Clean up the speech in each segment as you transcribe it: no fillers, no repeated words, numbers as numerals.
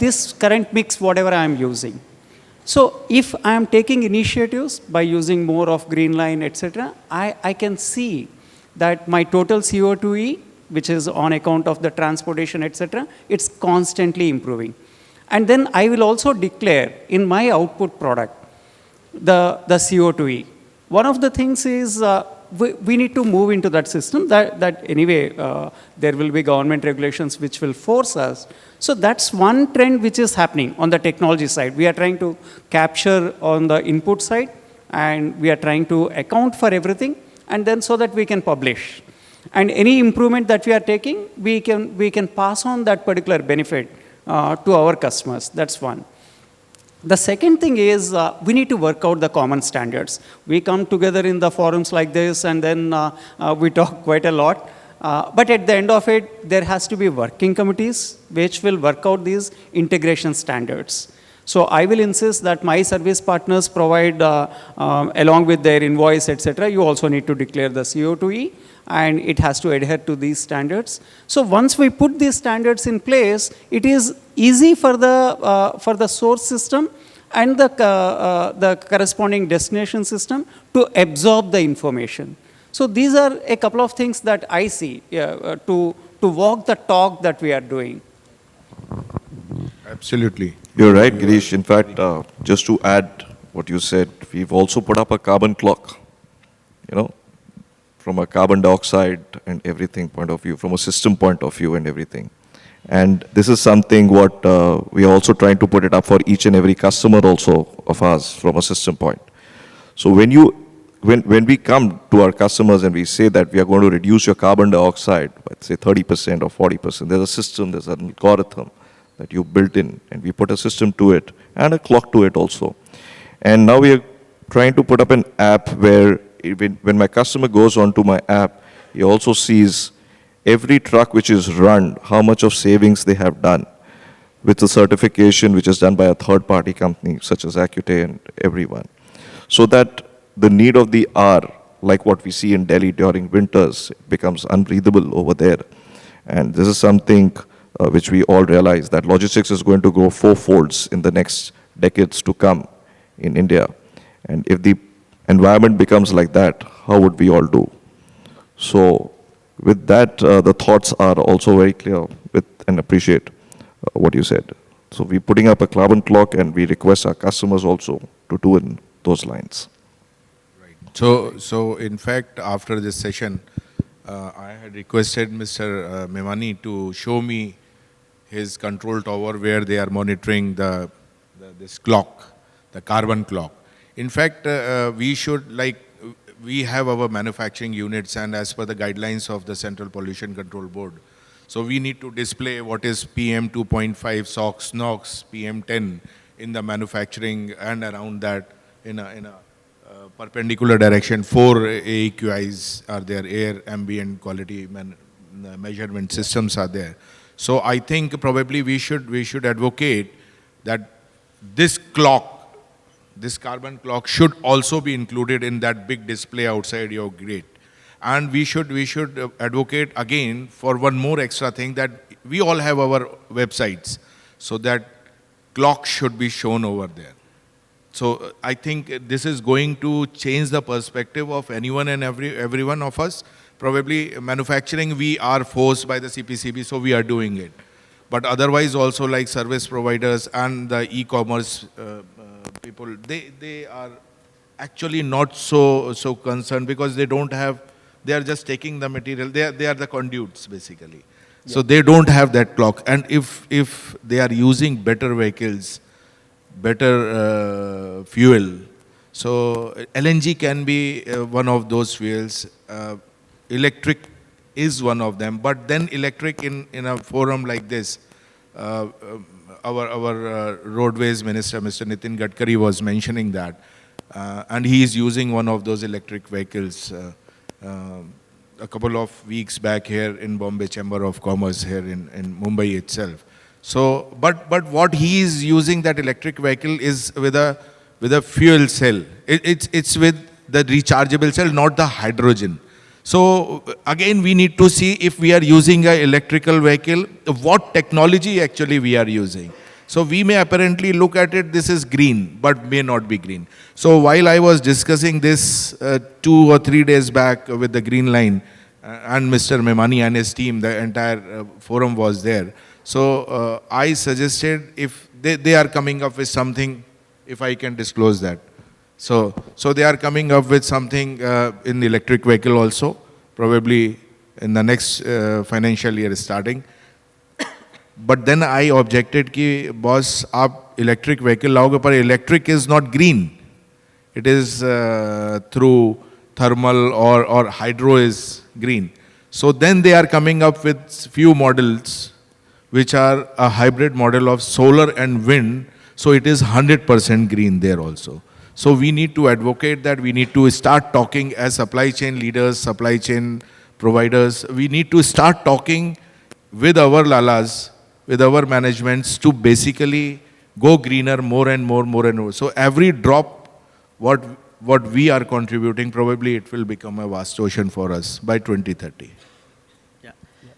this current mix, whatever I am using. So if I am taking initiatives by using more of green line, etc., I can see that my total CO2e, which is on account of the transportation, etc., it's constantly improving. And then I will also declare in my output product the CO2e. One of the things is we need to move into that system that anyway, there will be government regulations which will force us. So that's one trend which is happening on the technology side. We are trying to capture on the input side, and we are trying to account for everything, and then so that we can publish. And any improvement that we are taking, we can pass on that particular benefit to our customers. That's one. The second thing is we need to work out the common standards. We come together in the forums like this, and then we talk quite a lot. But at the end of it, there has to be working committees which will work out these integration standards. So I will insist that my service partners provide, along with their invoice, etc., you also need to declare the CO2e, and it has to adhere to these standards. So once we put these standards in place, it is easy for the source system and the corresponding destination system to absorb the information. So these are a couple of things that I see to walk the talk that we are doing. Absolutely. You're right, Girish. In fact, just to add what you said, we've also put up a carbon clock, from a carbon dioxide and everything point of view, from a system point of view and everything. And this is something what we are also trying to put it up for each and every customer also of ours from a system point. So when we come to our customers and we say that we are going to reduce your carbon dioxide by, say, 30% or 40%, there's a system, there's an algorithm that you built in, and we put a system to it and a clock to it also. And now we are trying to put up an app where when my customer goes onto my app, he also sees every truck which is run, how much of savings they have done with a certification which is done by a third-party company such as Csco and everyone. So that the need of the hour, like what we see in Delhi during winters, becomes unbreathable over there. And this is something which we all realize, that logistics is going to grow fourfolds in the next decades to come in India. And if the environment becomes like that, how would we all do? So with that, the thoughts are also very clear and appreciate what you said. So we're putting up a carbon clock, and we request our customers also to do in those lines. So in fact, after this session, I had requested Mr. Memani to show me his control tower where they are monitoring this clock, the carbon clock. In fact, we have our manufacturing units, and as per the guidelines of the Central Pollution Control Board, so we need to display what is PM 2.5, SOx, NOx, PM 10 in the manufacturing, and around that in a perpendicular direction. 4 AEQIs are there, air ambient quality measurement systems are there. So I think probably we should advocate that this clock, this carbon clock, should also be included in that big display outside your gate. And we should advocate again for one more extra thing, that we all have our websites, so that clock should be shown over there. So I think this is going to change the perspective of anyone and every one of us. Probably manufacturing, we are forced by the CPCB, so we are doing it. But otherwise also, like service providers and the e-commerce people, they are actually not so concerned, because they don't have, they are just taking the material, they are the conduits basically. Yeah. So they don't have that clock. And if they are using better vehicles, better fuel, so LNG can be one of those fuels. Electric is one of them, but then electric in a forum like this, our roadways minister, Mr. Nitin Gadkari, was mentioning that, and he is using one of those electric vehicles a couple of weeks back here in Bombay Chamber of Commerce here in Mumbai itself. So, but what he is using, that electric vehicle, is with a fuel cell. It's with the rechargeable cell, not the hydrogen. So again, we need to see, if we are using an electrical vehicle, what technology actually we are using. So we may apparently look at it, this is green, but may not be green. So while I was discussing this 2 or 3 days back with the Green Line and Mr. Memani and his team, the entire forum was there. So I suggested if they are coming up with something, if I can disclose that. So they are coming up with something in the electric vehicle also, probably in the next financial year starting. But then I objected कि boss आप electric vehicle लाओगे पर electric is not green. It is through thermal or hydro is green. So then they are coming up with few models which are a hybrid model of solar and wind. So it is 100% green there also. So we need to advocate that. We need to start talking as supply chain leaders, supply chain providers. We need to start talking with our lalas, with our managements to basically go greener more and more and more. So every drop, what we are contributing, probably it will become a vast ocean for us by 2030. Yeah.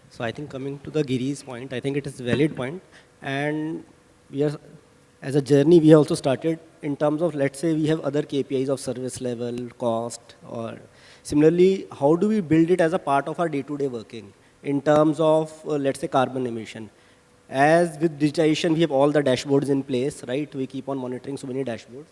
So I think coming to the Giri's point, I think it is a valid point. And we are, as a journey, we have also started in terms of, let's say we have other KPIs of service level, cost, or similarly, how do we build it as a part of our day-to-day working in terms of, let's say, carbon emission. As with digitization, we have all the dashboards in place, right? We keep on monitoring so many dashboards.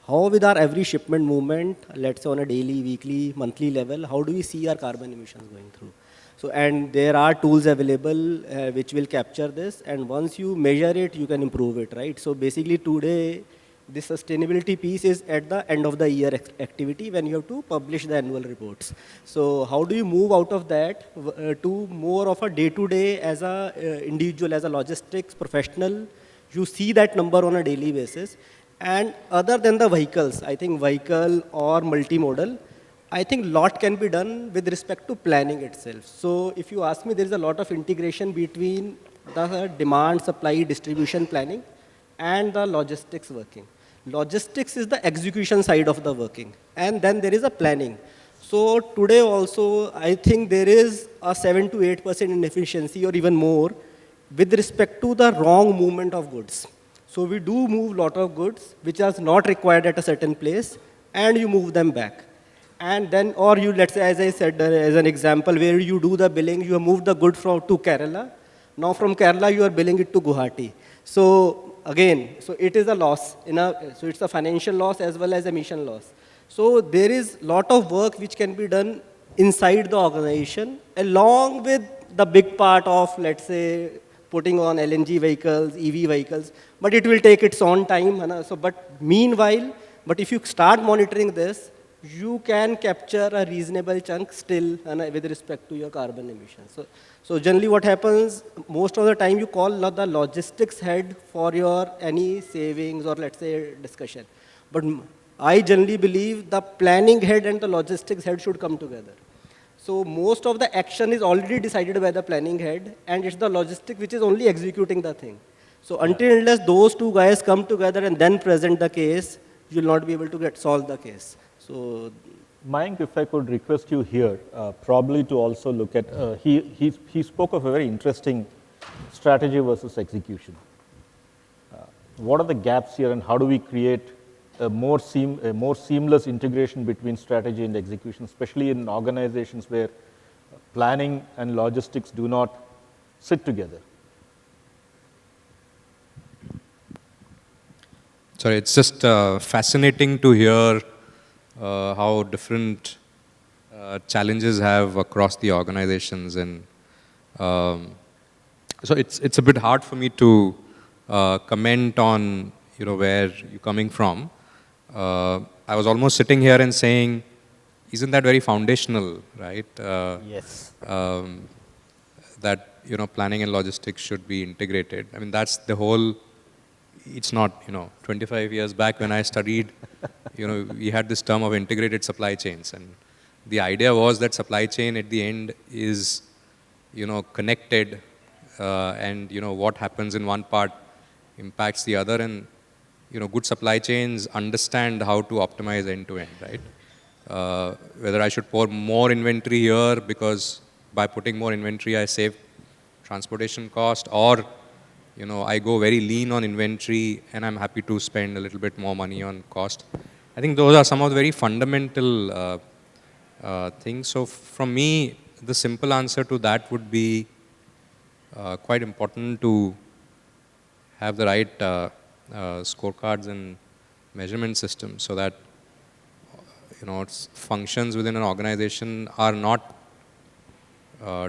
How with our every shipment movement, let's say on a daily, weekly, monthly level, how do we see our carbon emissions going through? So, and there are tools available which will capture this, and once you measure it, you can improve it, right? So basically today, the sustainability piece is at the end of the year activity when you have to publish the annual reports. So how do you move out of that to more of a day-to-day as a individual, as a logistics professional? You see that number on a daily basis. And other than the vehicles, I think vehicle or multimodal, I think lot can be done with respect to planning itself. So if you ask me, there is a lot of integration between the demand, supply, distribution planning and the logistics working. Logistics is the execution side of the working, and then there is a planning. So today also, I think there is a 7 to 8% inefficiency or even more with respect to the wrong movement of goods. So we do move lot of goods which are not required at a certain place, and you move them back. And then, or you, let's say, as I said, as an example, where you do the billing, you have moved the good to Kerala. Now from Kerala, you are billing it to Guwahati. So again, so it is a loss. So it's a financial loss as well as emission loss. So there is lot of work which can be done inside the organization, along with the big part of, let's say, putting on LNG vehicles, EV vehicles, but it will take its own time. So, but meanwhile, but if you start monitoring this, you can capture a reasonable chunk still with respect to your carbon emissions. So generally what happens, most of the time you call the logistics head for your any savings or let's say discussion. But I generally believe the planning head and the logistics head should come together. So most of the action is already decided by the planning head, and it's the logistic which is only executing the thing. So until unless those two guys come together and then present the case, you'll not be able to solve the case. So, Mayank, if I could request you here, probably to also look at, he spoke of a very interesting strategy versus execution. What are the gaps here, and how do we create a more seamless integration between strategy and execution, especially in organizations where planning and logistics do not sit together? Sorry, it's just fascinating to hear how different challenges have across the organizations, and so it's a bit hard for me to comment on where you're coming from. I was almost sitting here and saying, isn't that very foundational, right? Yes. That planning and logistics should be integrated. I mean, that's the whole. It's not, 25 years back when I studied, we had this term of integrated supply chains. And the idea was that supply chain at the end is, connected and, what happens in one part impacts the other. And, good supply chains understand how to optimize end to end, right? Whether I should pour more inventory here because by putting more inventory I save transportation cost, or I go very lean on inventory and I'm happy to spend a little bit more money on cost. I think those are some of the very fundamental things. So from me, the simple answer to that would be quite important to have the right scorecards and measurement systems so that functions within an organization are not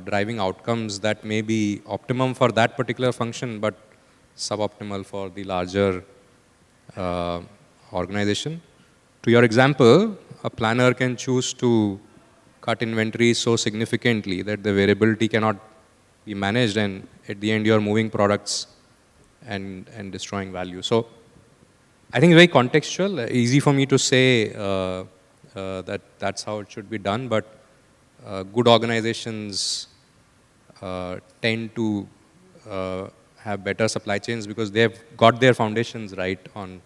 driving outcomes that may be optimum for that particular function but suboptimal for the larger organization. To your example, a planner can choose to cut inventory so significantly that the variability cannot be managed, and at the end you are moving products and destroying value. So I think very contextual, easy for me to say that that's how it should be done, but good organizations tend to have better supply chains because they've got their foundations right on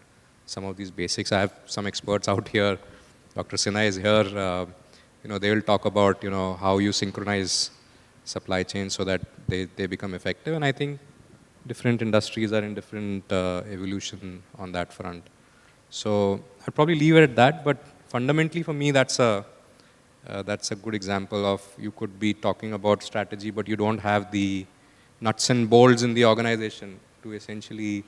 some of these basics. I have some experts out here. Dr. Sinha is here. They will talk about how you synchronize supply chains so that they become effective. And I think different industries are in different evolution on that front. So I'd probably leave it at that. But fundamentally, for me, that's a good example of you could be talking about strategy, but you don't have the nuts and bolts in the organization to essentially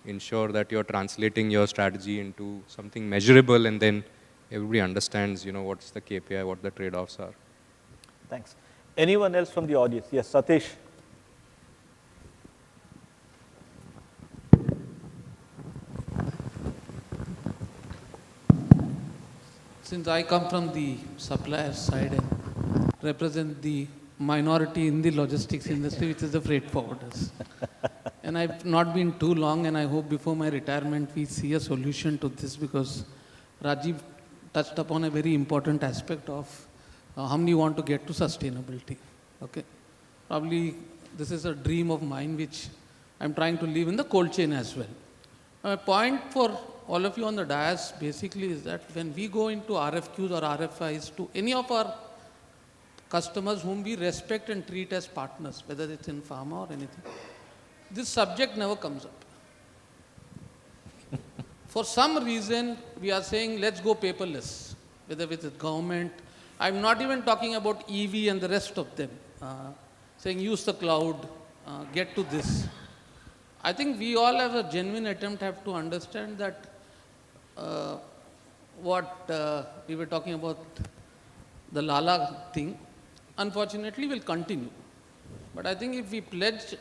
ensure that you're translating your strategy into something measurable, and then everybody understands, what's the KPI, what the trade-offs are. Thanks. Anyone else from the audience? Yes, Satish. Since I come from the supplier side and represent the minority in the logistics industry, which is the freight forwarders. And I've not been too long, and I hope before my retirement we see a solution to this, because Rajiv touched upon a very important aspect of how many want to get to sustainability. Okay, probably this is a dream of mine which I'm trying to live in the cold chain as well. My point for all of you on the dais basically is that when we go into RFQs or RFIs to any of our customers whom we respect and treat as partners, whether it's in pharma or anything, this subject never comes up. For some reason, we are saying, let's go paperless, whether with the government. I'm not even talking about EV and the rest of them, saying use the cloud, get to this. I think we all as a genuine attempt have to understand that what we were talking about, the Lala thing, unfortunately will continue. But I think if we pledge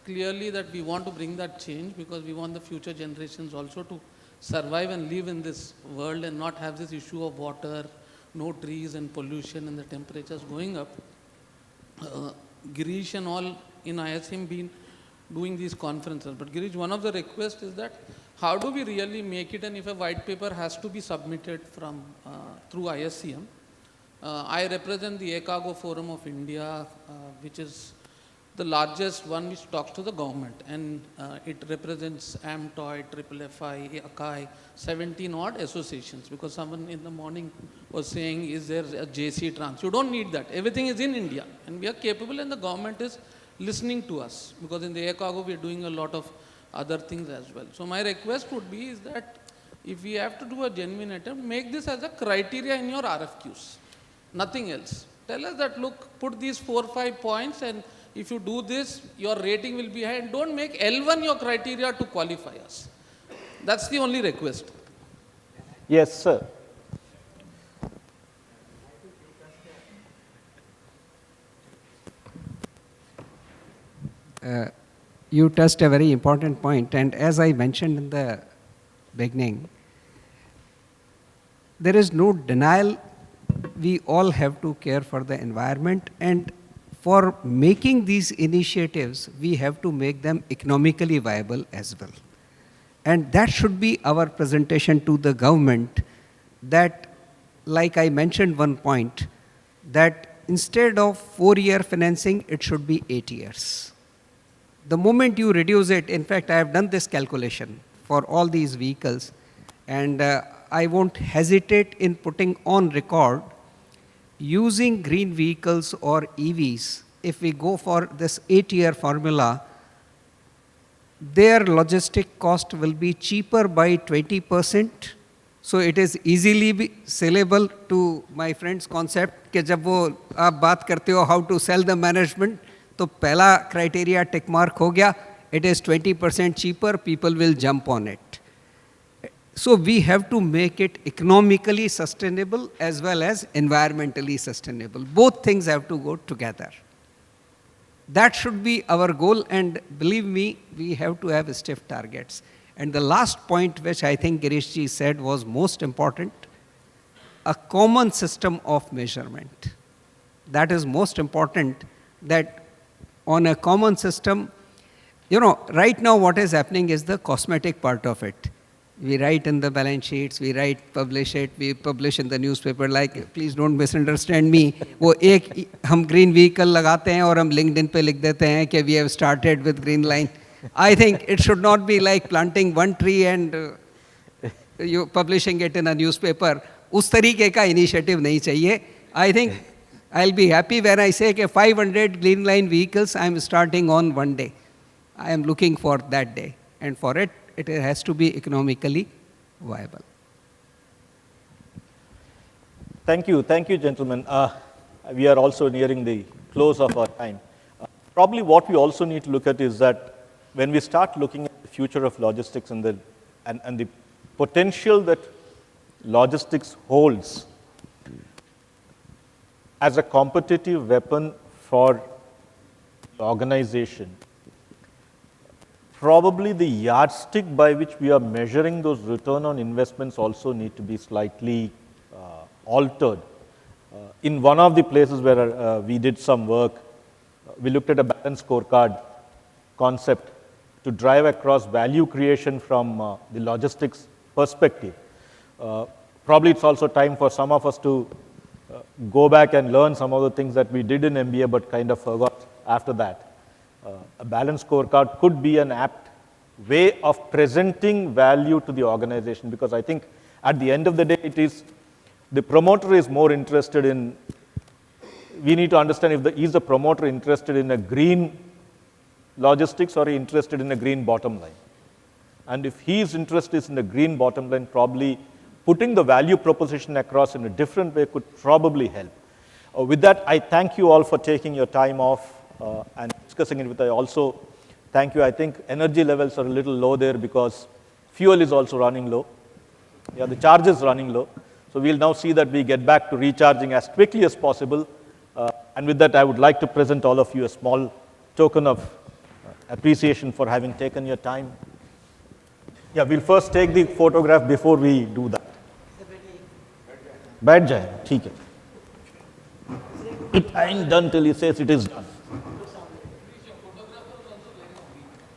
clearly that we want to bring that change, because we want the future generations also to survive and live in this world and not have this issue of water, no trees and pollution and the temperatures going up. Girish and all in ISM been doing these conferences. But Girish, one of the requests is that how do we really make it, and if a white paper has to be submitted from through ISCM. I represent the Csco Forum of India, which is the largest one which talks to the government, and it represents AMTOI, FFI, ACAI, 17 odd associations, because someone in the morning was saying, is there a JC trans? You don't need that. Everything is in India, and we are capable, and the government is listening to us, because in the Csco we are doing a lot of other things as well. So my request would be is that if we have to do a genuine attempt, make this as a criteria in your RFQs, nothing else. Tell us that, look, put these 4 or 5 points, and if you do this, your rating will be high, and don't make L1 your criteria to qualify us. That's the only request. Yes, sir. You touched a very important point, and as I mentioned in the beginning, there is no denial. We all have to care for the environment, and for making these initiatives, we have to make them economically viable as well. And that should be our presentation to the government, that, like I mentioned one point, that instead of 4-year financing, it should be 8 years. The moment you reduce it, in fact, I have done this calculation for all these vehicles, and I won't hesitate in putting on record, using green vehicles or EVs, if we go for this 8-year formula, their logistic cost will be cheaper by 20%. So it is easily sellable to my friend's concept कि जब वो आप बात करते हो how to sell the management, तो पहला criteria tick mark हो गया, it is 20% cheaper, people will jump on it. So we have to make it economically sustainable as well as environmentally sustainable. Both things have to go together. That should be our goal, and believe me, we have to have stiff targets. And the last point, which I think Girishji said was most important, a common system of measurement. That is most important, that on a common system, right now what is happening is the cosmetic part of it. We write in the balance sheets, we publish it, we publish in the newspaper, like, please don't misunderstand me. वो एक हम green vehicle लगाते हैं और हम LinkedIn पे लिख देते हैं कि we have started with green line. I think it should not be like planting one tree and you publishing it in a newspaper. उस तरीके का initiative नहीं चाहिए. I think I'll be happy when I say कि 500 green line vehicles I am starting on one day. I am looking for that day, and for it, it has to be economically viable. Thank you, gentlemen. We are also nearing the close of our time. Probably what we also need to look at is that when we start looking at the future of logistics and the potential that logistics holds as a competitive weapon for the organization, probably the yardstick by which we are measuring those return on investments also need to be slightly altered. In one of the places where we did some work, we looked at a balanced scorecard concept to drive across value creation from the logistics perspective. Probably it's also time for some of us to go back and learn some of the things that we did in MBA but kind of forgot after that. A balanced scorecard could be an apt way of presenting value to the organization, because I think at the end of the day, it is the promoter is more interested in, we need to understand is the promoter interested in a green logistics or interested in a green bottom line. And if his interest is in the green bottom line, probably putting the value proposition across in a different way could probably help. With that, I thank you all for taking your time off and discussing it with us. Also, thank you. I think energy levels are a little low there because fuel is also running low. Yeah, the charge is running low. So we'll now see that we get back to recharging as quickly as possible. And with that, I would like to present all of you a small token of appreciation for having taken your time. Yeah, we'll first take the photograph before we do that. बैठ जाए, ठीक है. It ain't done till he says it is done.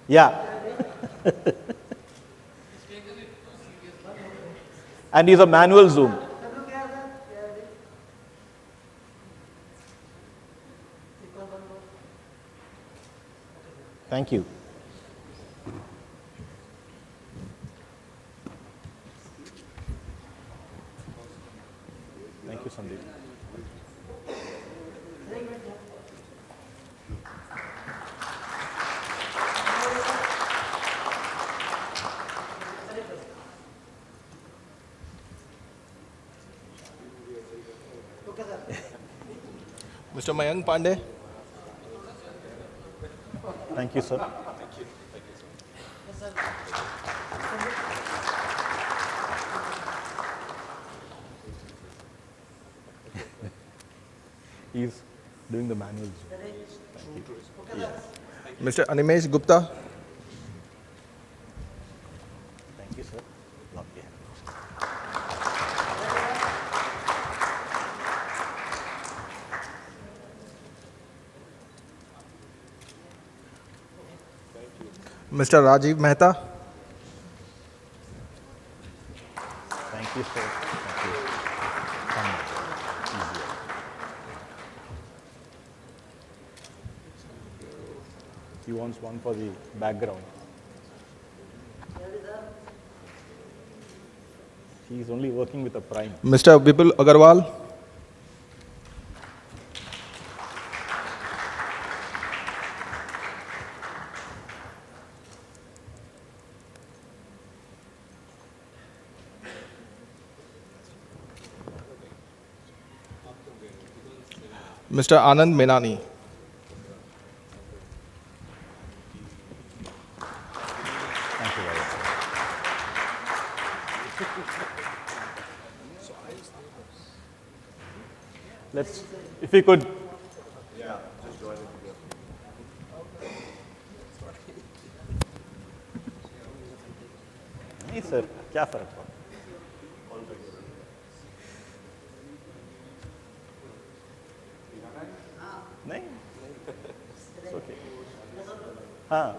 Yeah. And he's a manual zoom. Thank you. Thank you, Sandeep. Mr. Mayank Pandey. Thank you, sir. He's doing the manuals. Mr. Animesh Gupta. Thank you, sir. Lovely. Mr. Rajiv Mehta. Thank you, sir. Thank you. He wants one for the background. He's only working with a prime. Mr. Vipul Agarwal. Mr. Anand Menani. Thank you very much. Let's, if you could. नहीं sir क्या फर्क पड़ा नहीं It's okay. हाँ